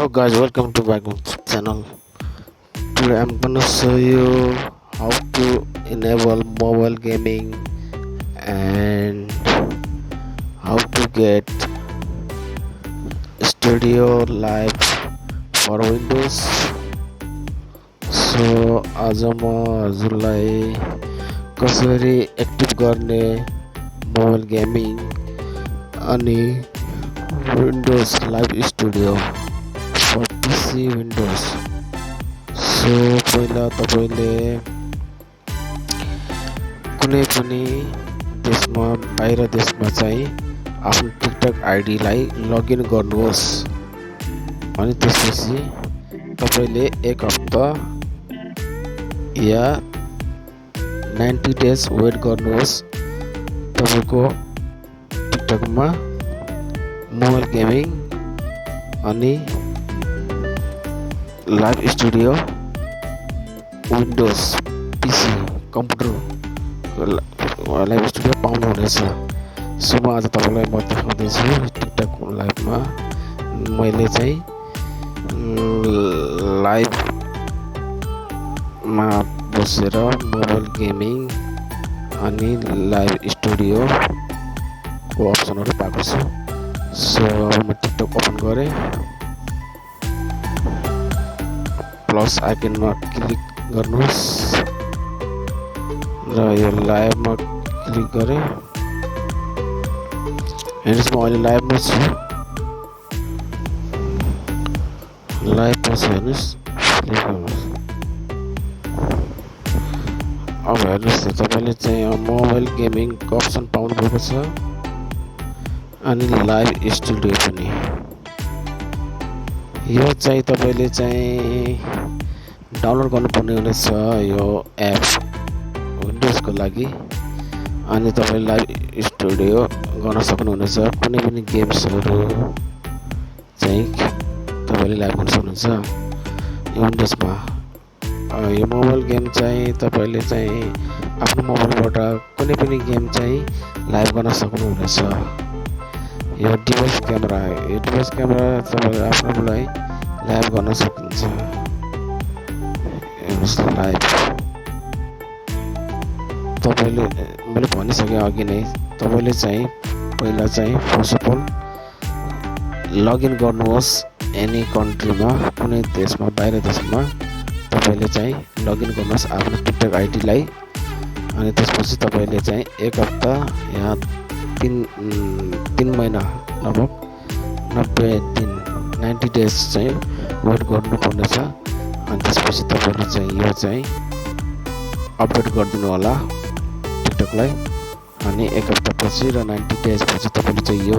Hello guys, welcome to my channel. Today I'm gonna show you how to enable mobile gaming and how to get Studio Live for Windows. So आज म हजुरलाई कसरी active गर्ने mobile gaming अनि windows live studio for PC windows. So पहिला तपाईले कुनै पनि देशमा बाहिर देशमा चाहिँ आफ्नो टिकटक आइडीलाई लगइन गर्नुहोस् अनि त्यसपछि तपाईले एक हप्ता या 90 डेज वेट गर्नुहोस् तपाईको टिकटकमा मोबाइल गेमिङ अनि live studio windows PC computer live studio पाउनुहुनेछ। सो म आज तपाईलाई म देखाउँदैछु टिकटक लाइभमा मैले चाहिँ लाइभमा बसेर मोबाइल गेमिङ अनि लाइभ स्टुडियो को अप्सनहरु पाएको छु। सो अब म टिकटक ओपन गरेँ, प्लस आइकनमा क्लिक गर्नुहोस् र यो लाइभमा क्लिक गरेँ। हेर्नुहोस् म अहिले लाइभमा छु, लाइभमा छु हेर्नुहोस्, क्लिक गर्नुहोस्। अब हेर्नुहोस् तपाईले चाहिँ मोबाइल गेमिङको अप्सन पाउनु भएको छ अनि लाइभ स्टुडियो पनि। यो चाहिँ तपाईले चाहिँ डाउनलोड गर्नुपर्ने हुनेछ यो एप विन्डोजको लागि अनि तपाईले लाइभ स्टुडियो गर्न सक्नुहुनेछ। कुनै पनि गेम्सहरु चाहिँ तपाईले लाइभ गर्न सक्नुहुन्छ विन्डोजमा। यो मोबाइल गेम चाहिँ तपाईले चाहिँ आफ्नो मोबाइलबाट कुनै पनि गेम चाहिँ लाइभ गर्न सक्नुहुनेछ। यो डिभाइस क्यामेरा तपाईले आफ्नोलाई लाइभ गर्न सक्नुहुन्छ। हेर्नुस् लाइभ तपाईले मैले भनिसके अघि नै तपाईले चाहिँ पहिला चाहिँ फर्स्ट अफ अल लगइन गर्नुहोस् एनी कन्ट्रीमा कुनै देशमा बाहिर देशमा तपाईले चाहिँ लगइन गर्नुहोस् आफ्नो टिकटक आइडीलाई अनि त्यसपछि तपाईले चाहिँ एक हप्ता या 3 महिना लगभग 90 दिन 90 डेज चाहिँ वेट गर्नुपर्नेछ अनि त्यसपछि तपाईले चाहिँ यो चाहिँ अपडेट गरिदिनु होला टिकटकलाई अनि एक हप्ता पछि र 90 डेज पछि तपाईले चाहिँ यो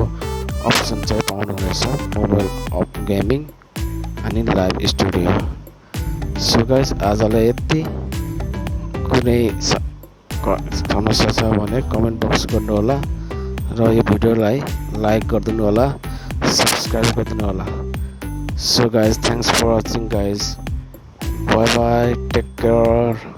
अप्सन चाहिँ पाउनुहुनेछ मोबाइल अफ गेमिङ अनि लाइभ स्टुडियो। सो गाइस आजलाई यति। कुनै समस्या छ भने कमेन्ट बक्स गर्नु होला र यो भिडियोलाई लाइक गरिदिनु होला, सब्स्क्राइब गरिदिनु होला। So guys thanks for watching guys, bye bye, take care.